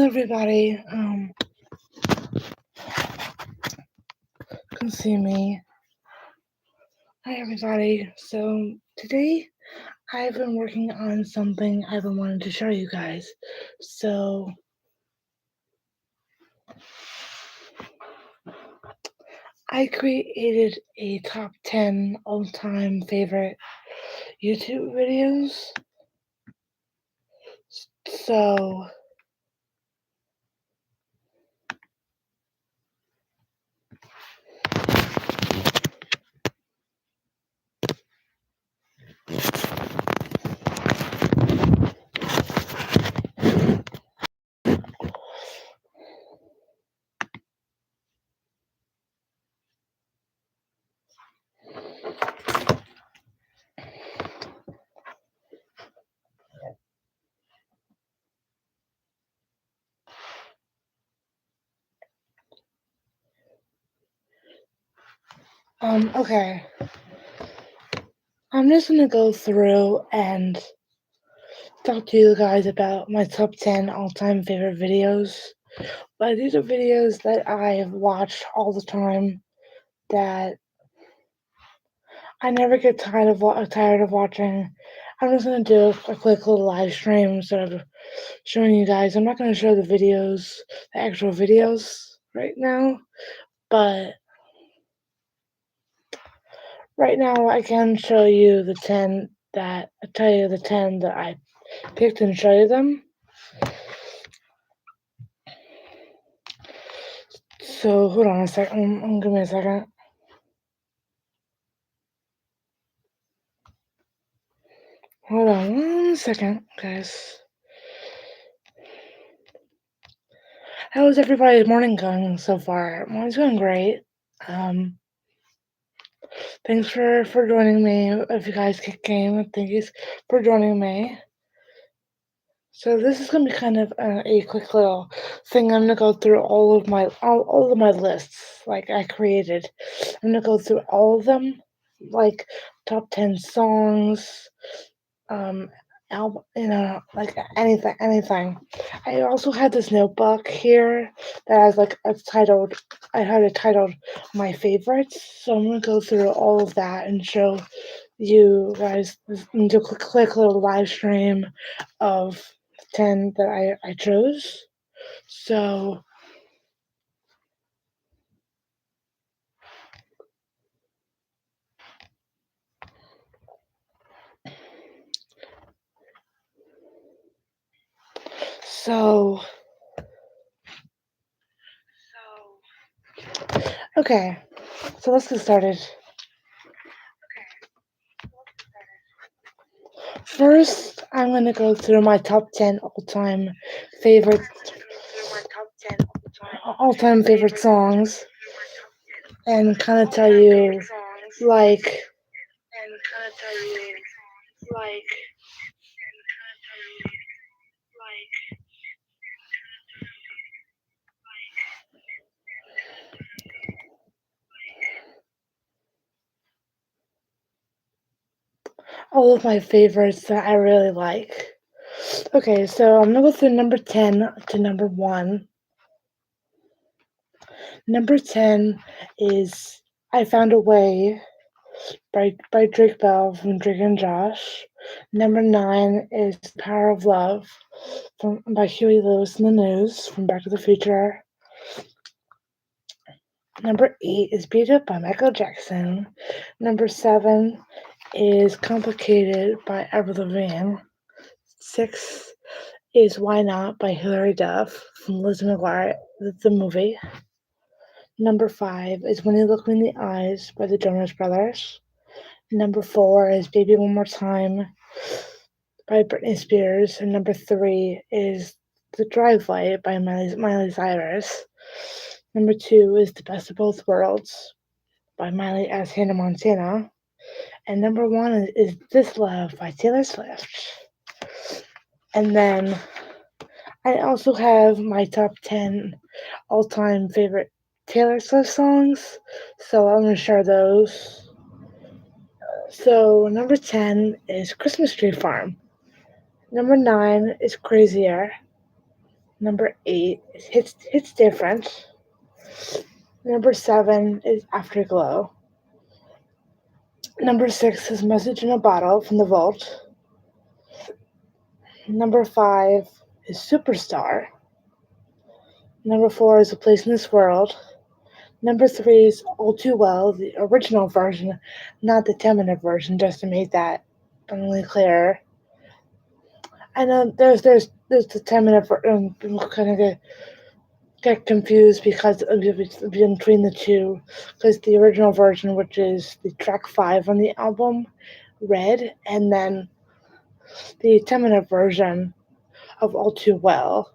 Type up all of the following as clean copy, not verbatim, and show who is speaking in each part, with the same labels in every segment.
Speaker 1: Hello, everybody. Can see me. Hi, everybody. So today I've been working on something I've been wanting to show you guys. So I created a top 10 all-time favorite YouTube videos. So okay. I'm just gonna go through and talk to you guys about my top 10 all-time favorite videos. But these are videos that I have watched all the time that I never get tired of watching. I'm just gonna do a quick little live stream instead of showing you guys. I'm not gonna show the videos, the actual videos right now, but right now I can show you the 10 that I tell you the 10 that I picked and show you them. So hold on a second. Give me a second. Hold on 1 second, guys. How's everybody's morning going so far? Morning's going great. Thanks for joining me. If you guys came, thank you for joining me. So this is gonna be kind of a quick little thing. I'm gonna go through all of my lists like I created. I'm gonna go through all of them, like top 10 songs, album, like anything. I also had this notebook here that has like I had it titled my favorites. So I'm gonna go through all of that and show you guys and do a quick little live stream of 10 that I chose. So so okay, so let's get started. First, I'm gonna go through my top 10 favorite all-time favorite songs and kind of tell you like all of my favorites that I really like. Okay, so I'm gonna go through number 10 to number 1. Number 10 is I Found a Way by Drake Bell from Drake and Josh. Number 9 is Power of Love by Huey Lewis and the News from Back to the Future. Number 8 is Beat Up by Michael Jackson. Number 7 is Complicated by Avril Lavigne. 6 is Why Not by Hilary Duff from Lizzie McGuire, the movie. Number 5 is When You Look Me in the Eyes by the Jonas Brothers. Number 4 is Baby One More Time by Britney Spears. And number 3 is The Driveway by Miley Cyrus. Number 2 is The Best of Both Worlds by Miley as Hannah Montana. And number 1 is This Love by Taylor Swift. And then I also have my top 10 all-time favorite Taylor Swift songs, so I'm going to share those. So number 10 is Christmas Tree Farm. Number 9 is Crazier. Number 8 is Hits Different. Number 7 is Afterglow. Number 6 is Message in a Bottle from The Vault. Number 5 is Superstar. Number 4 is A Place in This World. Number 3 is All Too Well, the original version, not the 10-minute version, just to make that abundantly clear. I know there's the 10-minute version. People kind of get confused because of between the two, because the original version, which is the track 5 on the album, Red, and then the 10-minute version of All Too Well.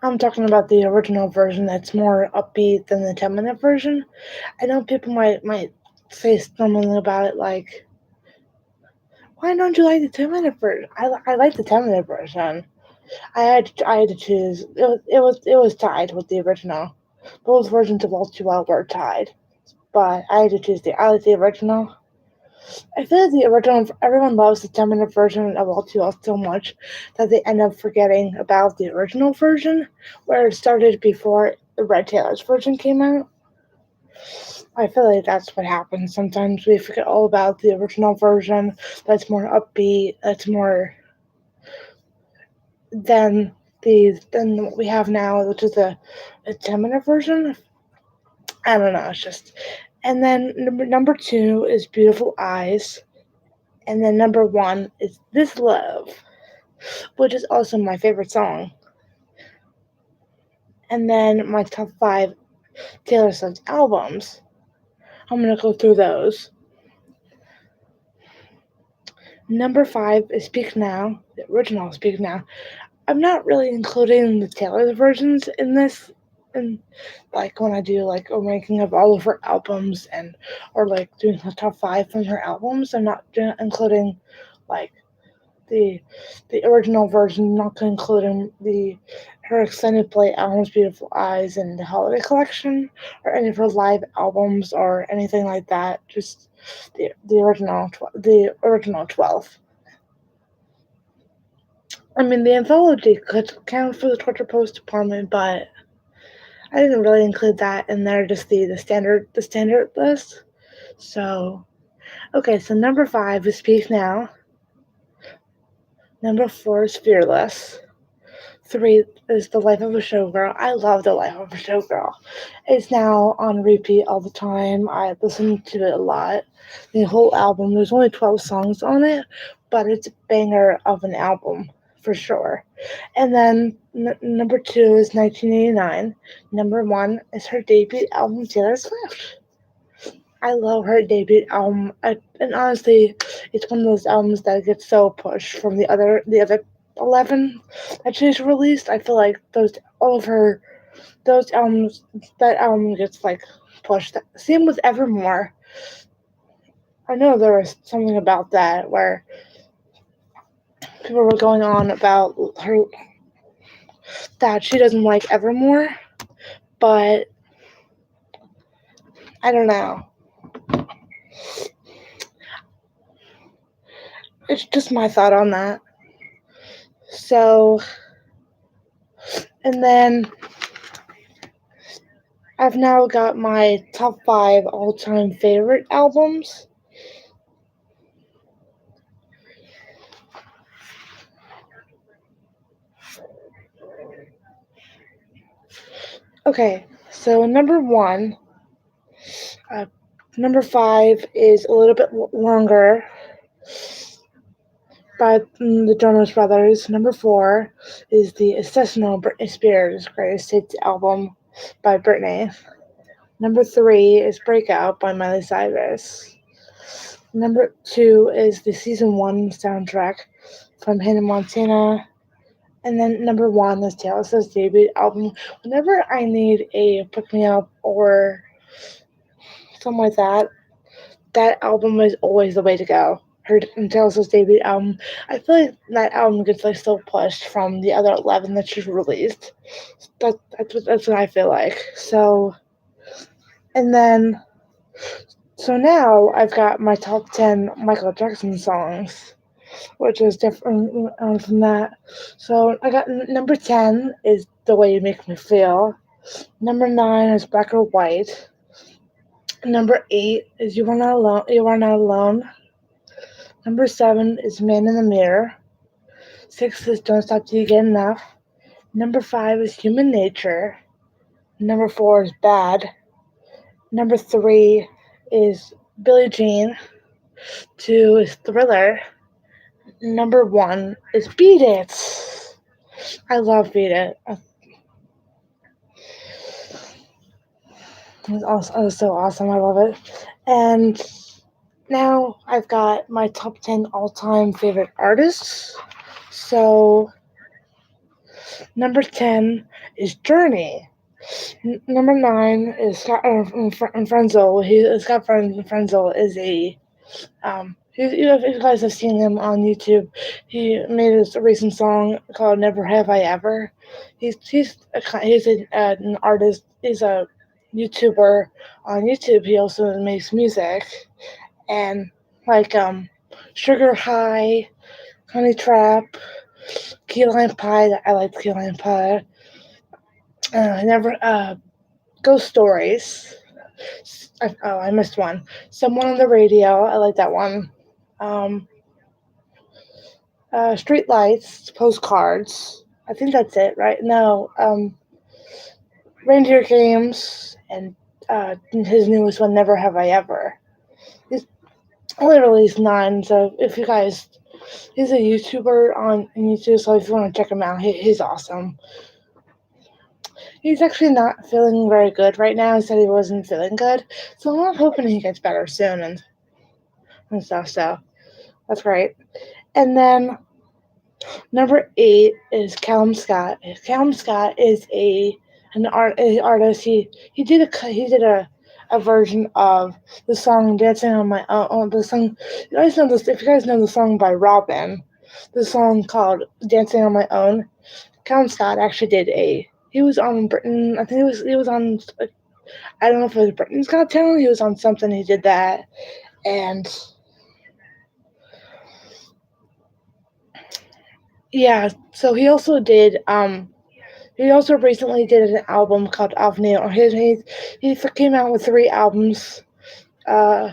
Speaker 1: I'm talking about the original version that's more upbeat than the 10-minute version. I know people might say something about it like, why don't you like the 10-minute version? I like the 10-minute version. I had to choose. It was tied with the original. Both versions of All Too Well were tied, but I had to choose I like the original. I feel like the original, everyone loves the 10-minute version of All Too Well so much that they end up forgetting about the original version, where it started before the Red Taylor's version came out. I feel like that's what happens. Sometimes we forget all about the original version that's more upbeat, that's more than what we have now, which is a 10-minute version. I don't know, it's just. And then number 2 is Beautiful Eyes. And then number 1 is This Love, which is also my favorite song. And then my top 5 Taylor Swift albums. I'm going to go through those. Number 5 is Speak Now, the original Speak Now. I'm not really including the Taylor versions in this, and like when I do like a ranking of all of her albums or like doing the top 5 from her albums, I'm not including like the original version, not including her extended play albums, Beautiful Eyes, and the Holiday Collection, or any of her live albums or anything like that. Just the original 12. I mean, the anthology could count for the Torture Post Department, but I didn't really include that in there. Just the standard list. So, okay. So number 5 is Speak Now. Number 4 is Fearless. 3 is The Life of a Showgirl. I love The Life of a Showgirl. It's now on repeat all the time. I listen to it a lot. The whole album. There's only 12 songs on it, but it's a banger of an album for sure. And then number 2 is 1989. Number 1 is her debut album, Taylor Swift. I love her debut album, and honestly, it's one of those albums that gets so pushed from the other 11 that she's released. I feel like those albums, that album gets like pushed. Same with Evermore. I know there was something about that where people were going on about her that she doesn't like Evermore, but I don't know. It's just my thought on that. So, and then I've now got my top 5 all-time favorite albums. Okay, so number 5 is a little bit longer by the Jonas Brothers. Number 4 is the Obsessional Britney Spears Greatest Hits album by Britney. Number 3 is Breakout by Miley Cyrus. Number 2 is the Season 1 soundtrack from Hannah Montana. And then number 1 is Taylor Swift's debut album. Whenever I need a pick-me-up or something like that, that album is always the way to go. Her Taylor Swift's debut album. I feel like that album gets like so pushed from the other 11 that she's released. That's what I feel like. So, and then, so now I've got my top 10 Michael Jackson songs. which is different from that. So I got number 10 is The Way You Make Me Feel. Number 9 is Black or White. Number 8 is You Are Not Alone. You Are Not Alone. Number 7 is Man in the Mirror. 6 is Don't Stop Till You Get Enough. Number 5 is Human Nature. Number 4 is Bad. Number 3 is Billie Jean. 2 is Thriller. Number 1 is Beat It. I love Beat It. It's so awesome. I love it. And now I've got my top 10 all time favorite artists. So, number 10 is Journey. Number 9 is Scott Frenzel. Scott Frenzel is a if you guys have seen him on YouTube, he made a recent song called "Never Have I Ever." He's an artist. He's a YouTuber on YouTube. He also makes music and like Sugar High, Honey Trap, Key Lime Pie. I like Key Lime Pie. Never Ghost Stories. I missed one. Someone on the Radio. I like that one. Um, Street Lights, Postcards. I think that's it, right? No. Reindeer Games and his newest one, Never Have I Ever. He's only released 9, so if you guys, he's a YouTuber on YouTube, so if you want to check him out, he's awesome. He's actually not feeling very good right now. He said he wasn't feeling good, so I'm hoping he gets better soon and stuff. So that's great. And then number 8 is Callum Scott. Callum Scott is an artist. He did a version of the song "Dancing on My Own." The song, you guys know this. If you guys know the song by Robin, the song called "Dancing on My Own," Callum Scott actually did He was on Britain. I think he was on. I don't know if it was Britain's Got Talent. He was on something. He did that, and yeah. So he also did. He also recently did an album called Avneo. He came out with 3 albums. Uh,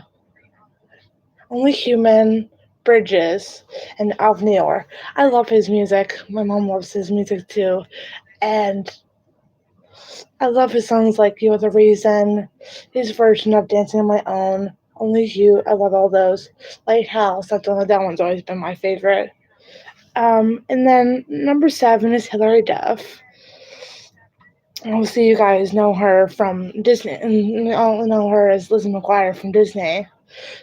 Speaker 1: Only Human, Bridges, and Avneo. I love his music. My mom loves his music too, and I love his songs like "You're the Reason," his version of "Dancing on My Own," "Only You." I love all those. "Lighthouse." That one's always been my favorite. And then number 7 is Hilary Duff. Obviously, you guys know her from Disney, and all know her as Lizzie McGuire from Disney.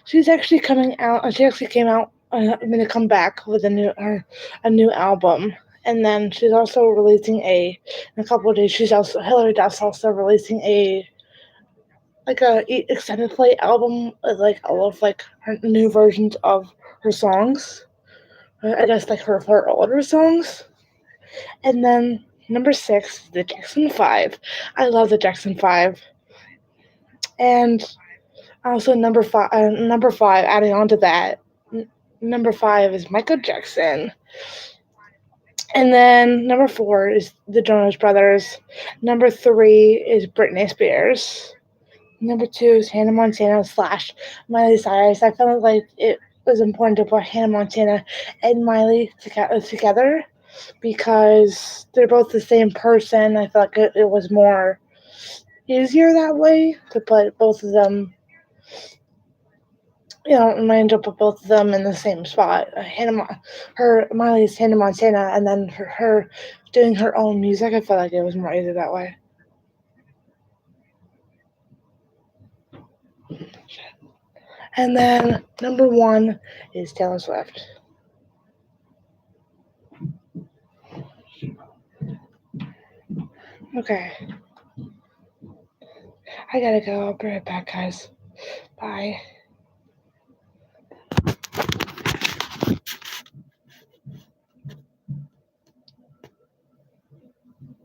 Speaker 1: She's actually coming out. She actually came out. Going to come back with a new album, and then she's also releasing in a couple of days. Hilary Duff's also releasing a extended play album with like all of like her new versions of her songs. I guess like her older songs. And then number 6, the Jackson 5. I love the Jackson 5. And also number 5, adding on to that, number 5 is Michael Jackson. And then number 4 is the Jonas Brothers. Number 3 is Britney Spears. Number 2 is Hannah Montana / Miley Cyrus. I felt like it was important to put Hannah Montana and Miley together because they're both the same person. I felt like it was more easier that way to put both of them, mind up with both of them in the same spot. Miley's Hannah Montana, and then her doing her own music. I felt like it was more easy that way. And then number 1 is Taylor Swift. Okay. I gotta go. I'll be right back, guys. Bye.